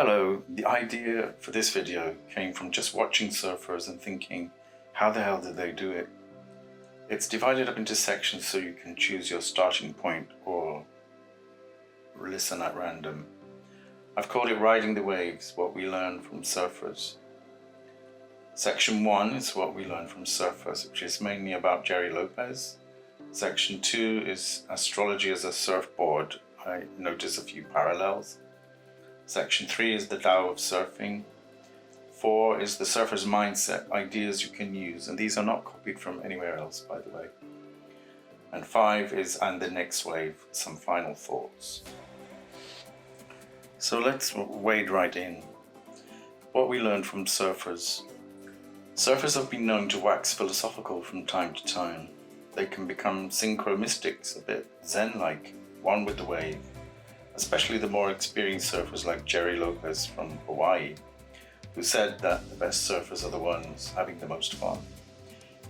Hello, the idea for this video came from just watching surfers and thinking, how the hell did they do it? It's divided up into sections so you can choose your starting point or listen at random. I've called it Riding the Waves, what we learn from surfers. Section 1 is what we learn from surfers, which is mainly about Jerry Lopez. Section 2 is Astrology as a Surfboard. I notice a few parallels. Section 3 is the Tao of Surfing. 4 is the surfer's mindset, ideas you can use, and these are not copied from anywhere else, by the way. And 5 is And the Next Wave, some final thoughts. So let's wade right in. What we learn from surfers. Surfers have been known to wax philosophical from time to time. They can become synchro-mystics, a bit zen-like, one with the wave. Especially the more experienced surfers like Jerry Lopez from Hawaii, who said that the best surfers are the ones having the most fun.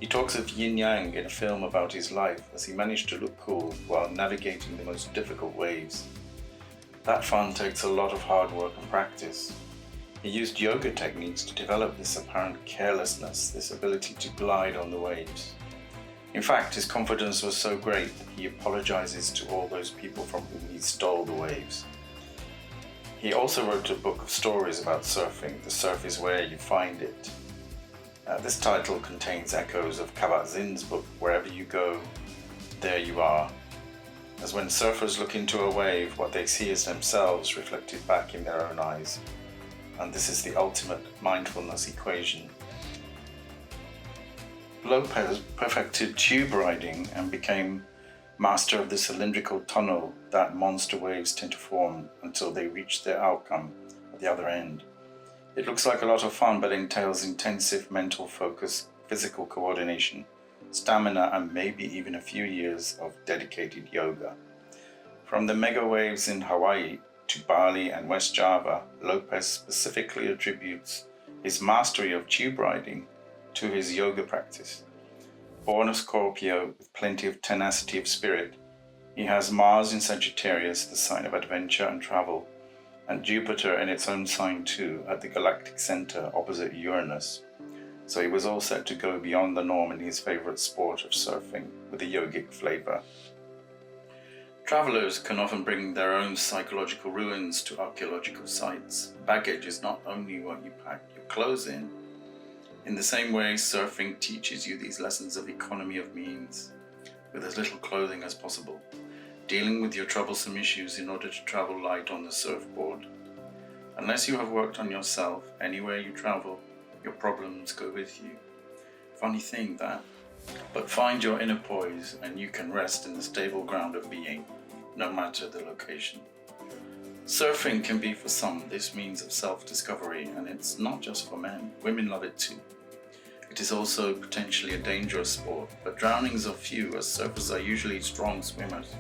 He talks of yin-yang in a film about his life as he managed to look cool while navigating the most difficult waves. That fun takes a lot of hard work and practice. He used yoga techniques to develop this apparent carelessness, this ability to glide on the waves. In fact, his confidence was so great that he apologizes to all those people from whom he stole the waves. He also wrote a book of stories about surfing, The Surf is Where You Find It. This title contains echoes of Kabat-Zinn's book, Wherever You Go, There You Are. As when surfers look into a wave, what they see is themselves reflected back in their own eyes. And this is the ultimate mindfulness equation. Lopez perfected tube riding and became master of the cylindrical tunnel that monster waves tend to form until they reach their outcome at the other end. It looks like a lot of fun, but entails intensive mental focus, physical coordination, stamina, and maybe even a few years of dedicated yoga. From the mega waves in Hawaii to Bali and West Java, Lopez specifically attributes his mastery of tube riding to his yoga practice. Born a Scorpio with plenty of tenacity of spirit, he has Mars in Sagittarius, the sign of adventure and travel, and Jupiter in its own sign too, at the galactic center opposite Uranus. So he was all set to go beyond the norm in his favorite sport of surfing with a yogic flavor. Travelers can often bring their own psychological ruins to archaeological sites. Baggage is not only what you pack your clothes in. In the same way, surfing teaches you these lessons of economy of means, with as little clothing as possible, dealing with your troublesome issues in order to travel light on the surfboard. Unless you have worked on yourself, anywhere you travel, your problems go with you. Funny thing that. But find your inner poise and you can rest in the stable ground of being, no matter the location. Surfing can be for some this means of self-discovery, and it's not just for men. Women love it too. It is also potentially a dangerous sport, but drownings are few as surfers are usually strong swimmers.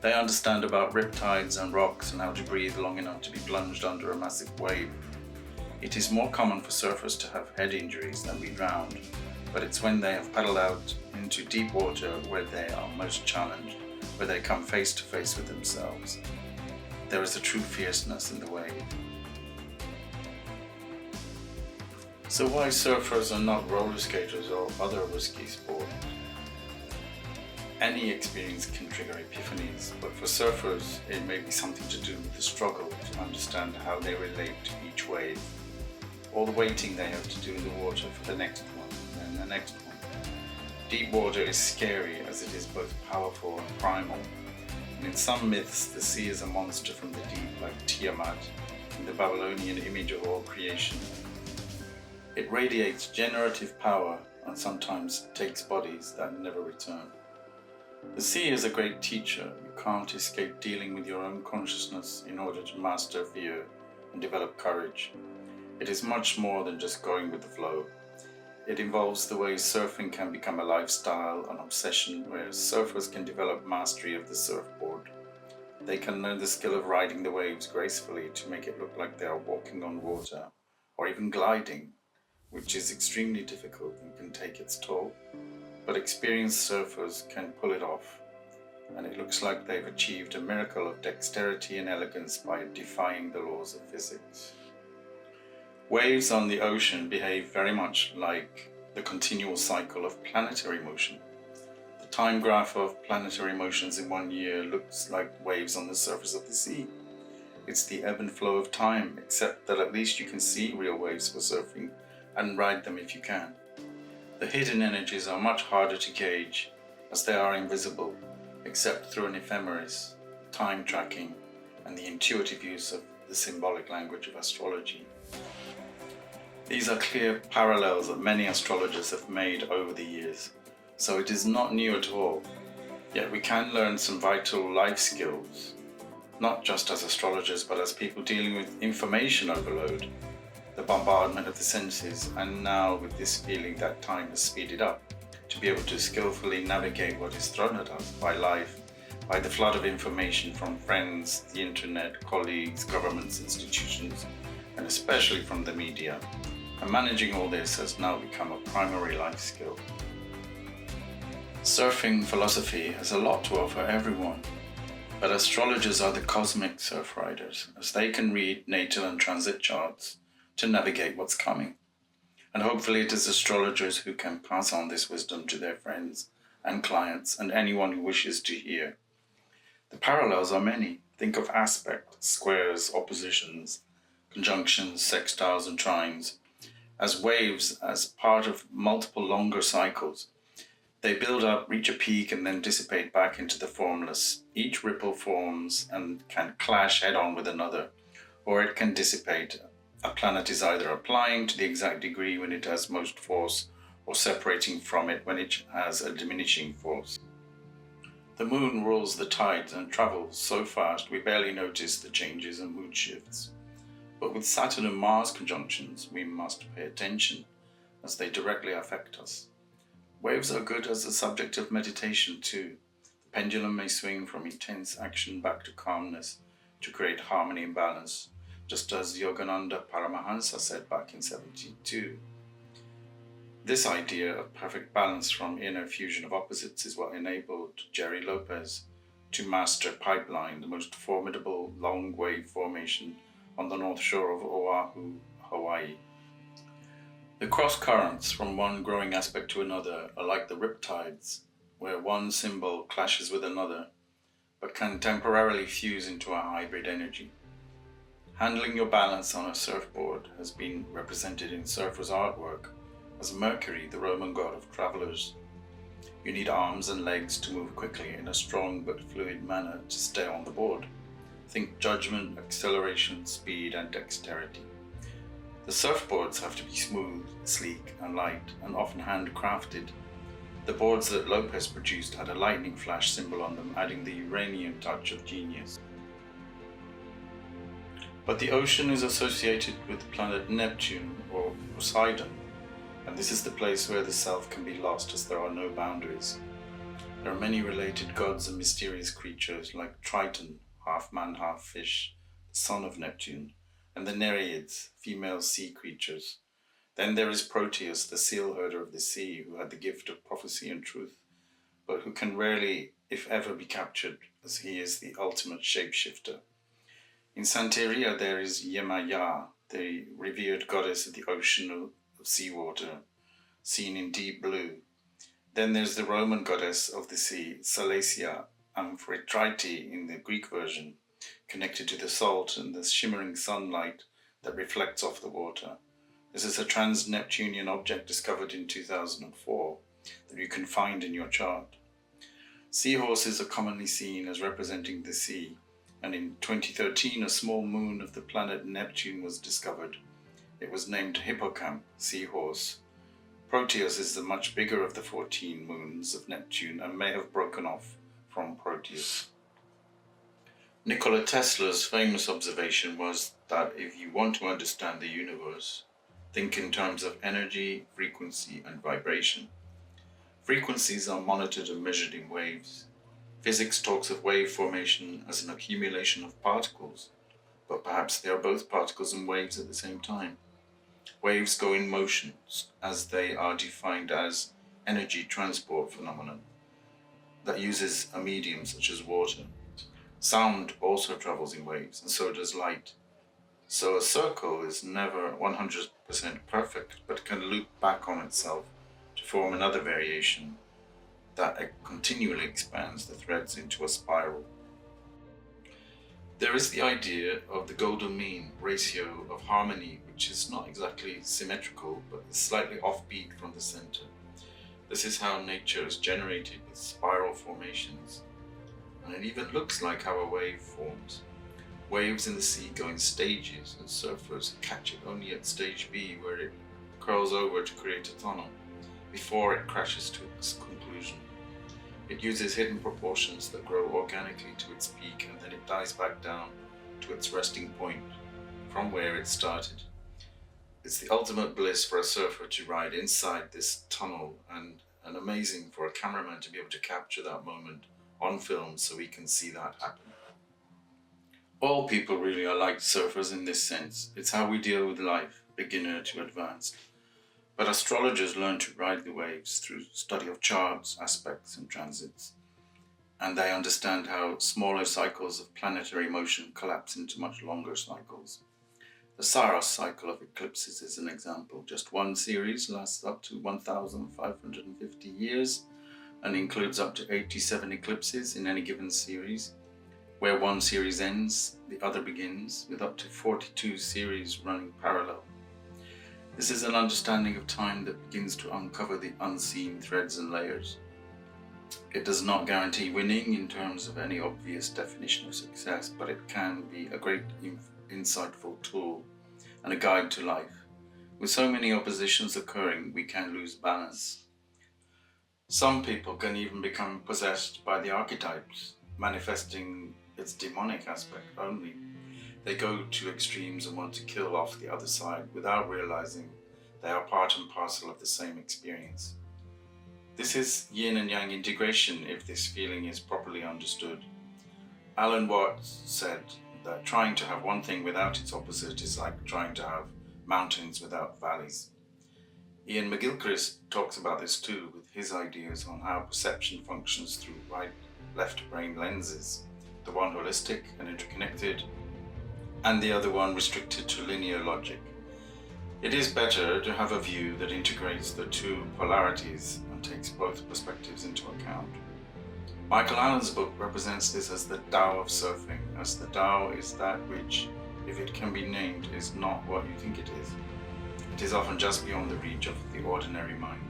They understand about riptides and rocks and how to breathe long enough to be plunged under a massive wave. It is more common for surfers to have head injuries than be drowned, but it's when they have paddled out into deep water where they are most challenged, where they come face to face with themselves. There is a true fierceness in the wave. So why surfers are not roller skaters or other risky sports? Any experience can trigger epiphanies, but for surfers it may be something to do with the struggle to understand how they relate to each wave, all the waiting they have to do in the water for the next one, and then the next one. Deep water is scary as it is both powerful and primal. And in some myths, the sea is a monster from the deep, like Tiamat, in the Babylonian image of all creation. It radiates generative power and sometimes takes bodies that never return. The sea is a great teacher. You can't escape dealing with your own consciousness in order to master fear and develop courage. It is much more than just going with the flow. It involves the way surfing can become a lifestyle, an obsession, where surfers can develop mastery of the surfboard. They can learn the skill of riding the waves gracefully to make it look like they are walking on water, or even gliding, which is extremely difficult and can take its toll. But experienced surfers can pull it off. and it looks like they've achieved a miracle of dexterity and elegance by defying the laws of physics. Waves on the ocean behave very much like the continual cycle of planetary motion. The time graph of planetary motions in 1 year looks like waves on the surface of the sea. It's the ebb and flow of time, except that at least you can see real waves for surfing and ride them if you can. The hidden energies are much harder to gauge, as they are invisible, except through an ephemeris, time tracking, and the intuitive use of the symbolic language of astrology. These are clear parallels that many astrologers have made over the years, so it is not new at all. Yet we can learn some vital life skills, not just as astrologers, but as people dealing with information overload, the bombardment of the senses, and now with this feeling that time has speeded up, to be able to skillfully navigate what is thrown at us by life, by the flood of information from friends, the internet, colleagues, governments, institutions, and especially from the media. And managing all this has now become a primary life skill. Surfing philosophy has a lot to offer everyone, but astrologers are the cosmic surf riders, as they can read natal and transit charts to navigate what's coming. And hopefully it is astrologers who can pass on this wisdom to their friends and clients and anyone who wishes to hear. The parallels are many. Think of aspects, squares, oppositions, conjunctions, sextiles and trines as waves, as part of multiple longer cycles. They build up, reach a peak, and then dissipate back into the formless. Each ripple forms and can clash head-on with another, or it can dissipate. A planet is either applying to the exact degree when it has most force, or separating from it when it has a diminishing force. The moon rules the tides and travels so fast we barely notice the changes and mood shifts. But with Saturn and Mars conjunctions, we must pay attention, as they directly affect us. Waves are good as a subject of meditation too. The pendulum may swing from intense action back to calmness to create harmony and balance, just as Yogananda Paramahansa said back in 72. This idea of perfect balance from inner fusion of opposites is what enabled Jerry Lopez to master Pipeline, the most formidable long wave formation on the north shore of Oahu, Hawaii. The cross currents from one growing aspect to another are like the riptides, where one symbol clashes with another, but can temporarily fuse into a hybrid energy. Handling your balance on a surfboard has been represented in surfers' artwork as Mercury, the Roman god of travelers. You need arms and legs to move quickly in a strong but fluid manner to stay on the board. Think judgment, acceleration, speed, and dexterity. The surfboards have to be smooth, sleek, and light, and often handcrafted. The boards that Lopez produced had a lightning flash symbol on them, adding the Uranian touch of genius. But the ocean is associated with the planet Neptune, or Poseidon, and this is the place where the self can be lost, as there are no boundaries. There are many related gods and mysterious creatures like Triton, half man, half fish, the son of Neptune, and the Nereids, female sea creatures. Then there is Proteus, the seal herder of the sea, who had the gift of prophecy and truth, but who can rarely, if ever, be captured, as he is the ultimate shapeshifter. In Santeria there is Yemaya, the revered goddess of the ocean of seawater, seen in deep blue. Then there's the Roman goddess of the sea, Salacia, Amphitrite in the Greek version, connected to the salt and the shimmering sunlight that reflects off the water. This is a trans-Neptunian object discovered in 2004 that you can find in your chart. Seahorses are commonly seen as representing the sea, and in 2013 a small moon of the planet Neptune was discovered. It was named Hippocamp, seahorse. Proteus is the much bigger of the 14 moons of Neptune and may have broken off from Proteus. Nikola Tesla's famous observation was that if you want to understand the universe, think in terms of energy, frequency, and vibration. Frequencies are monitored and measured in waves. Physics talks of wave formation as an accumulation of particles, but perhaps they are both particles and waves at the same time. Waves go in motion, as they are defined as energy transport phenomena. that uses a medium such as water. Sound also travels in waves, and so does light. So a circle is never 100% perfect, but can loop back on itself to form another variation that continually expands the threads into a spiral. There is the idea of the golden mean ratio of harmony, which is not exactly symmetrical, but is slightly offbeat from the center. This is how nature is generated with spiral formations, and it even looks like how a wave forms. Waves in the sea go in stages, and surfers catch it only at stage B, where it curls over to create a tunnel, before it crashes to its conclusion. It uses hidden proportions that grow organically to its peak, and then it dies back down to its resting point, from where it started. It's the ultimate bliss for a surfer to ride inside this tunnel, and amazing for a cameraman to be able to capture that moment on film so we can see that happen. All people really are like surfers in this sense. It's how we deal with life, beginner to advanced. But astrologers learn to ride the waves through study of charts, aspects, and transits. And they understand how smaller cycles of planetary motion collapse into much longer cycles. The Saros cycle of eclipses is an example. Just one series lasts up to 1,550 years and includes up to 87 eclipses in any given series. Where one series ends, the other begins, with up to 42 series running parallel. This is an understanding of time that begins to uncover the unseen threads and layers. It does not guarantee winning in terms of any obvious definition of success, but it can be a great insightful tool and a guide to life. With so many oppositions occurring, we can lose balance. Some people can even become possessed by the archetypes, manifesting its demonic aspect only. They go to extremes and want to kill off the other side without realizing they are part and parcel of the same experience. This is yin and yang integration if this feeling is properly understood. Alan Watts said that trying to have one thing without its opposite is like trying to have mountains without valleys. Ian McGilchrist talks about this too, with his ideas on how perception functions through right-left brain lenses, the one holistic and interconnected, and the other one restricted to linear logic. It is better to have a view that integrates the two polarities and takes both perspectives into account. Michael Allen's book represents this as the Tao of Surfing, as the Tao is that which, if it can be named, is not what you think it is. It is often just beyond the reach of the ordinary mind.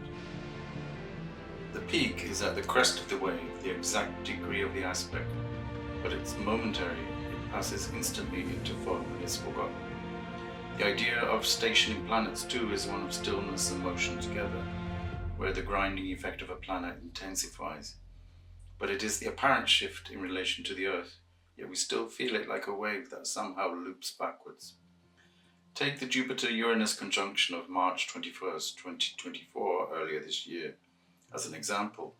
The peak is at the crest of the wave, the exact degree of the aspect, but it's momentary. It passes instantly into foam and is forgotten. The idea of stationing planets too is one of stillness and motion together, where the grinding effect of a planet intensifies. But it is the apparent shift in relation to the Earth, yet we still feel it like a wave that somehow loops backwards. Take the Jupiter-Uranus conjunction of March 21st, 2024, earlier this year, as an example.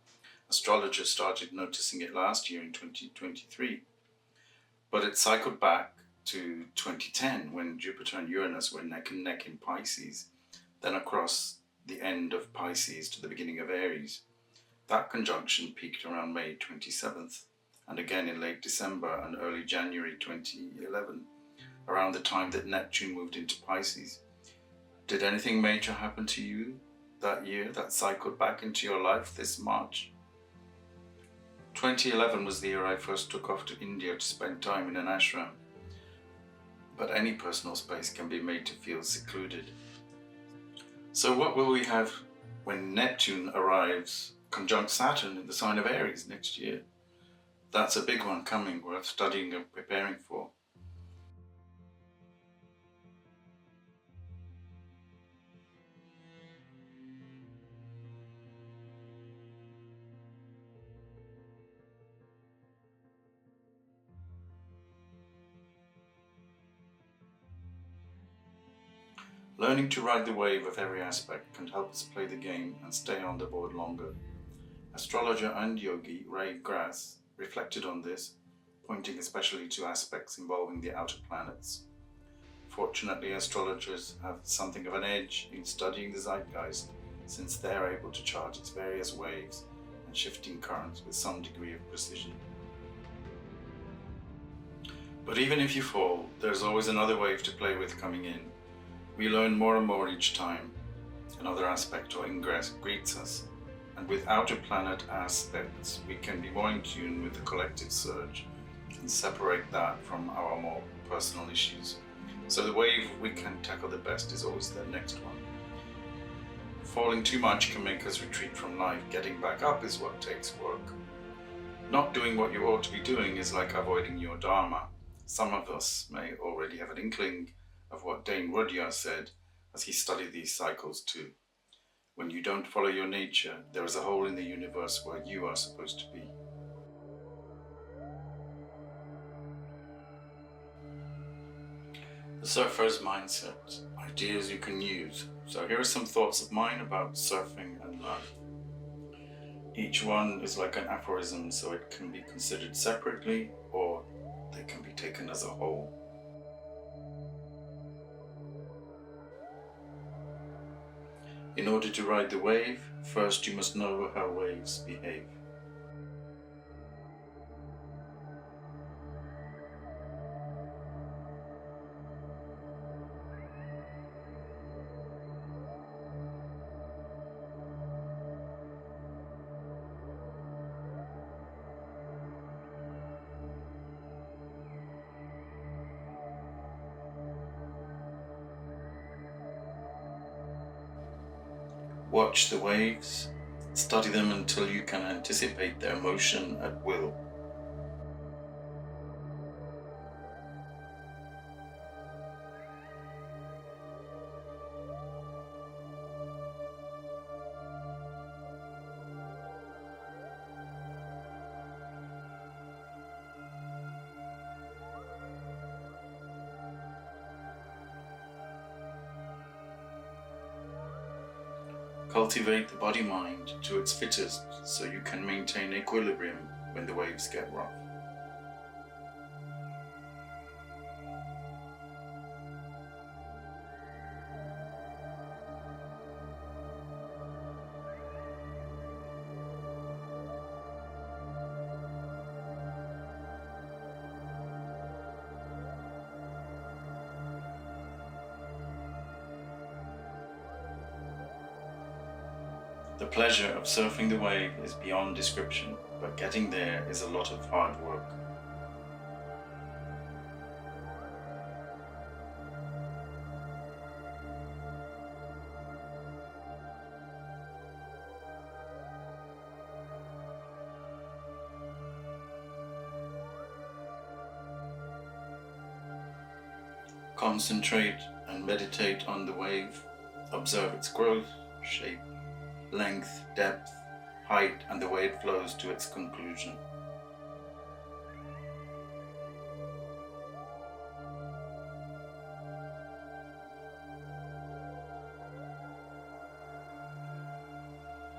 Astrologers started noticing it last year in 2023, but it cycled back to 2010 when Jupiter and Uranus were neck and neck in Pisces, then across the end of Pisces to the beginning of Aries. That conjunction peaked around May 27th, and again in late December and early January 2011, around the time that Neptune moved into Pisces. Did anything major happen to you that year that cycled back into your life this March? 2011 was the year I first took off to India to spend time in an ashram. But any personal space can be made to feel secluded. So what will we have when Neptune arrives conjunct Saturn in the sign of Aries next year? That's a big one coming, worth studying and preparing for. Learning to ride the wave of every aspect can help us play the game and stay on the board longer. Astrologer and yogi Ray Grass reflected on this, pointing especially to aspects involving the outer planets. Fortunately, astrologers have something of an edge in studying the zeitgeist, since they're able to chart its various waves and shifting currents with some degree of precision. But even if you fall, there's always another wave to play with coming in. We learn more and more each time. Another aspect or ingress greets us, and with outer planet aspects, we can be more in tune with the collective surge and separate that from our more personal issues. So the wave we can tackle the best is always the next one. Falling too much can make us retreat from life. Getting back up is what takes work. Not doing what you ought to be doing is like avoiding your dharma. Some of us may already have an inkling of what Dane Rudyard said as he studied these cycles too. When you don't follow your nature, there is a hole in the universe where you are supposed to be. The surfer's mindset, ideas you can use. So here are some thoughts of mine about surfing and life. Each one is like an aphorism, so it can be considered separately or they can be taken as a whole. In order to ride the wave, first you must know how waves behave. Watch the waves, study them until you can anticipate their motion at will. Cultivate the body-mind to its fittest so you can maintain equilibrium when the waves get rough. The pleasure of surfing the wave is beyond description, but getting there is a lot of hard work. Concentrate and meditate on the wave. Observe its growth, shape, length, depth, height, and the way it flows to its conclusion.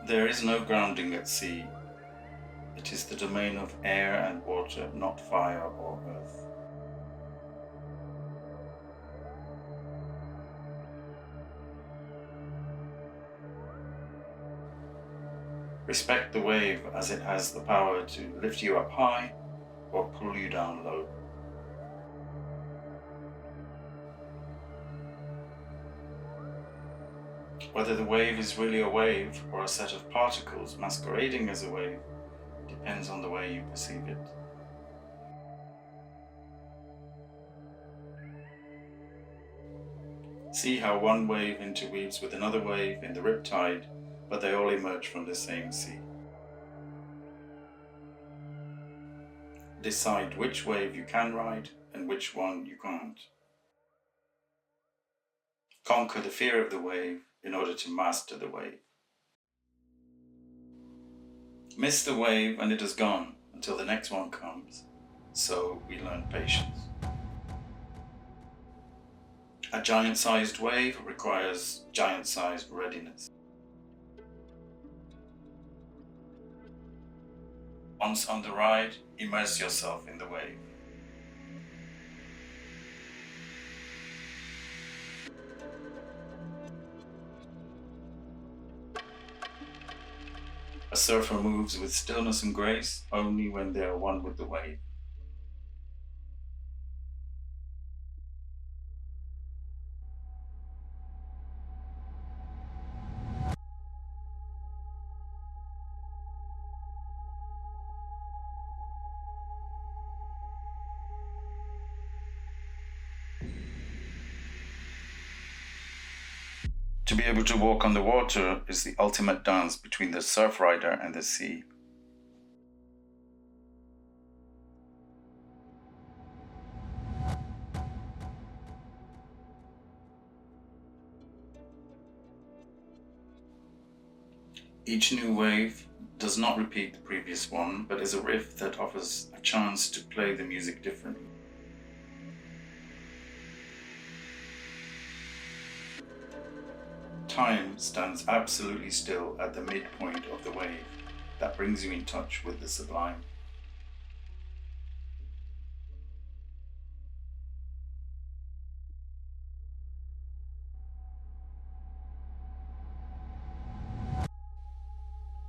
There is no grounding at sea. It is the domain of air and water, not fire or earth. Respect the wave as it has the power to lift you up high or pull you down low. Whether the wave is really a wave or a set of particles masquerading as a wave depends on the way you perceive it. See how one wave interweaves with another wave in the riptide, but they all emerge from the same sea. Decide which wave you can ride and which one you can't. Conquer the fear of the wave in order to master the wave. Miss the wave and it is gone until the next one comes. So we learn patience. A giant-sized wave requires giant-sized readiness. Once on the ride, immerse yourself in the wave. A surfer moves with stillness and grace only when they are one with the wave. To be able to walk on the water is the ultimate dance between the surf rider and the sea. Each new wave does not repeat the previous one, but is a riff that offers a chance to play the music differently. Time stands absolutely still at the midpoint of the wave that brings you in touch with the sublime.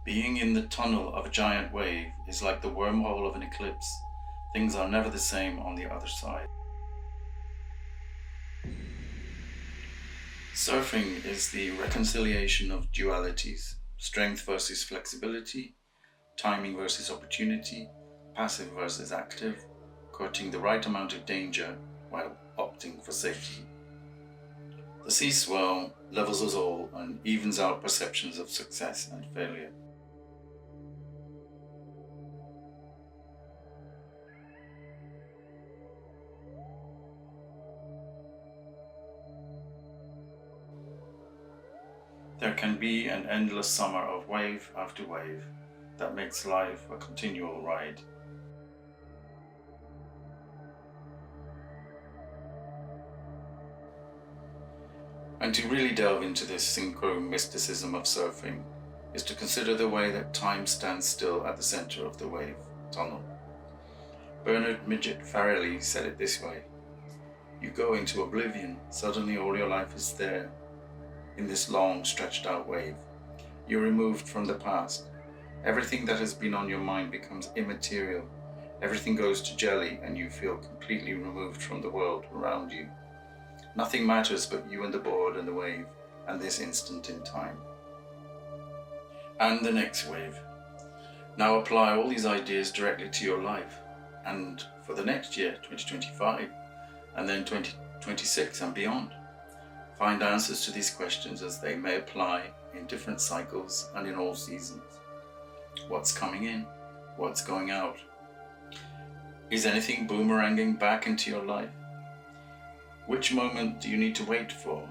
Being in the tunnel of a giant wave is like the wormhole of an eclipse. Things are never the same on the other side. Surfing is the reconciliation of dualities, strength versus flexibility, timing versus opportunity, passive versus active, courting the right amount of danger while opting for safety. The sea swell levels us all and evens out perceptions of success and failure. There can be an endless summer of wave after wave that makes life a continual ride. And to really delve into this synchro mysticism of surfing is to consider the way that time stands still at the center of the wave tunnel. Bernard Midget Farrelly said it this way: you go into oblivion, suddenly all your life is there. In this long stretched out wave, you're removed from the past. Everything that has been on your mind becomes immaterial. Everything goes to jelly and you feel completely removed from the world around you. Nothing matters but you and the board and the wave and this instant in time. And the next wave. Now apply all these ideas directly to your life and for the next year, 2025, and then 2026 and beyond. Find answers to these questions as they may apply in different cycles and in all seasons. What's coming in? What's going out? Is anything boomeranging back into your life? Which moment do you need to wait for?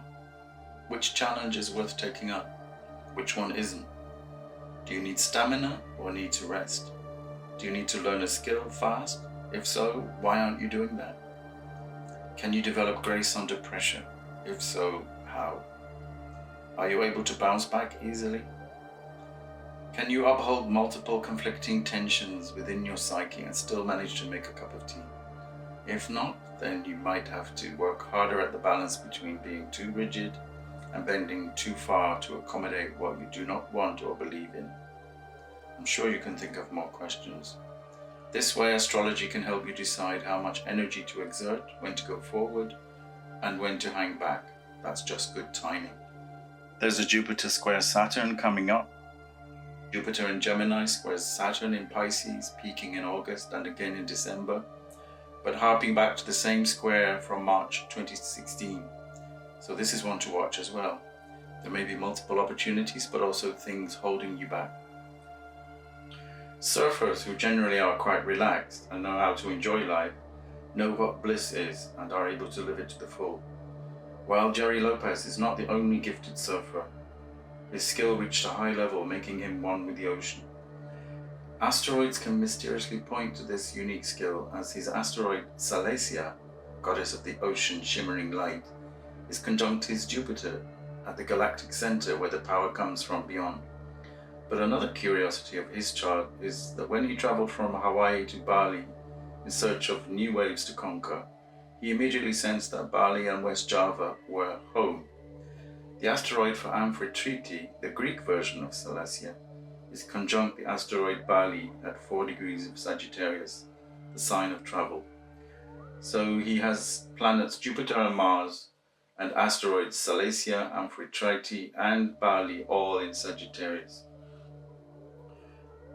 Which challenge is worth taking up? Which one isn't? Do you need stamina or need to rest? Do you need to learn a skill fast? If so, why aren't you doing that? Can you develop grace under pressure? If so, how? Are you able to bounce back easily? Can you uphold multiple conflicting tensions within your psyche and still manage to make a cup of tea? If not, then you might have to work harder at the balance between being too rigid and bending too far to accommodate what you do not want or believe in. I'm sure you can think of more questions. This way, astrology can help you decide how much energy to exert, when to go forward, and when to hang back. That's just good timing. There's a Jupiter square Saturn coming up. Jupiter in Gemini squares Saturn in Pisces, peaking in August and again in December, but harping back to the same square from March 2016. So this is one to watch as well. There may be multiple opportunities, but also things holding you back. Surfers, who generally are quite relaxed and know how to enjoy life, know what bliss is and are able to live it to the full. While Jerry Lopez is not the only gifted surfer, his skill reached a high level, making him one with the ocean. Asteroids can mysteriously point to this unique skill, as his asteroid Salacia, goddess of the ocean shimmering light, is conjunct his Jupiter at the galactic center where the power comes from beyond. But another curiosity of his chart is that when he traveled from Hawaii to Bali in search of new waves to conquer, he immediately sensed that Bali and West Java were home. The asteroid for Amphitrite, the Greek version of Salacia, is conjunct the asteroid Bali at 4 degrees of Sagittarius, the sign of travel. So he has planets Jupiter and Mars, and asteroids Salacia, Amphitrite, and Bali all in Sagittarius.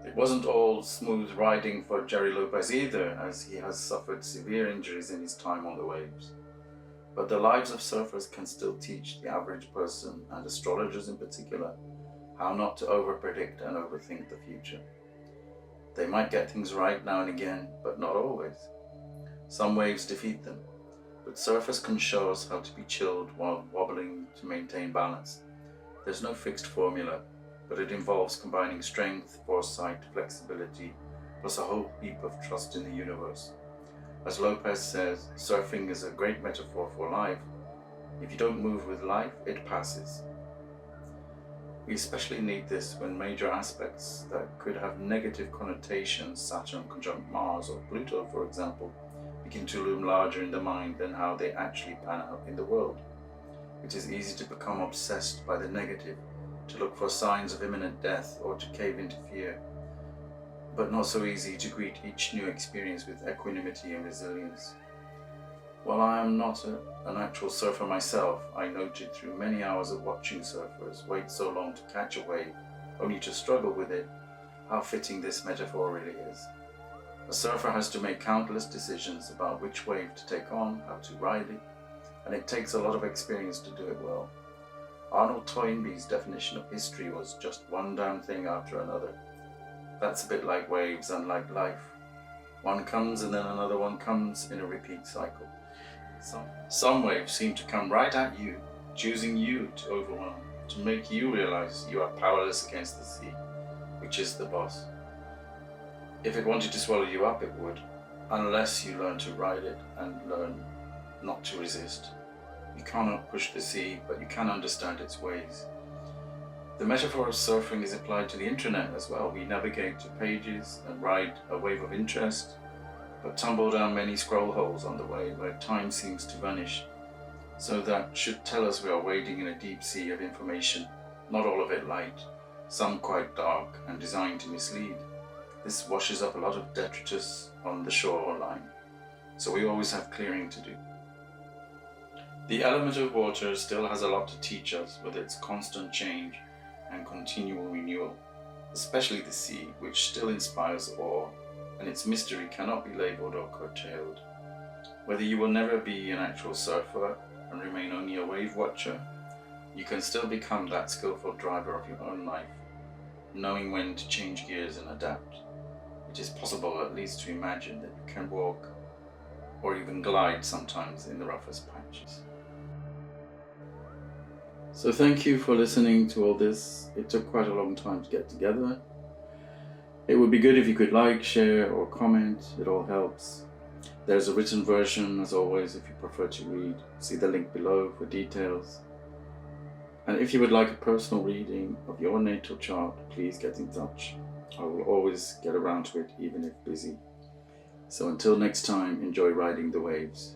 It wasn't all smooth riding for Jerry Lopez either, as he has suffered severe injuries in his time on the waves. But the lives of surfers can still teach the average person, and astrologers in particular, how not to overpredict and overthink the future. They might get things right now and again, but not always. Some waves defeat them, but surfers can show us how to be chilled while wobbling to maintain balance. There's no fixed formula, but it involves combining strength, foresight, flexibility, plus a whole heap of trust in the universe. As Lopez says, surfing is a great metaphor for life. If you don't move with life, it passes. We especially need this when major aspects that could have negative connotations, Saturn conjunct Mars or Pluto for example, begin to loom larger in the mind than how they actually pan out in the world. It is easy to become obsessed by the negative, to look for signs of imminent death or to cave into fear, but not so easy to greet each new experience with equanimity and resilience. While I am not an actual surfer myself, I noted through many hours of watching surfers wait so long to catch a wave, only to struggle with it, how fitting this metaphor really is. A surfer has to make countless decisions about which wave to take on, how to ride it, and it takes a lot of experience to do it well. Arnold Toynbee's definition of history was just one damn thing after another. That's a bit like waves and like life. One comes and then another one comes in a repeat cycle. Some waves seem to come right at you, choosing you to overwhelm, to make you realize you are powerless against the sea, which is the boss. If it wanted to swallow you up, it would, unless you learn to ride it and learn not to resist. You cannot push the sea, but you can understand its ways. The metaphor of surfing is applied to the internet as well. We navigate to pages and ride a wave of interest, but tumble down many scroll holes on the way where time seems to vanish. So that should tell us we are wading in a deep sea of information, not all of it light, some quite dark and designed to mislead. This washes up a lot of detritus on the shoreline, so we always have clearing to do. The element of water still has a lot to teach us with its constant change and continual renewal, especially the sea, which still inspires awe, and its mystery cannot be labelled or curtailed. Whether you will never be an actual surfer and remain only a wave watcher, you can still become that skillful driver of your own life, knowing when to change gears and adapt. It is possible at least to imagine that you can walk or even glide sometimes in the roughest patches. So thank you for listening to all this. It took quite a long time to get together. It would be good if you could like, share or comment. It all helps. There's a written version as always if you prefer to read. See the link below for details. And if you would like a personal reading of your natal chart, please get in touch. I will always get around to it even if busy. So until next time, enjoy riding the waves.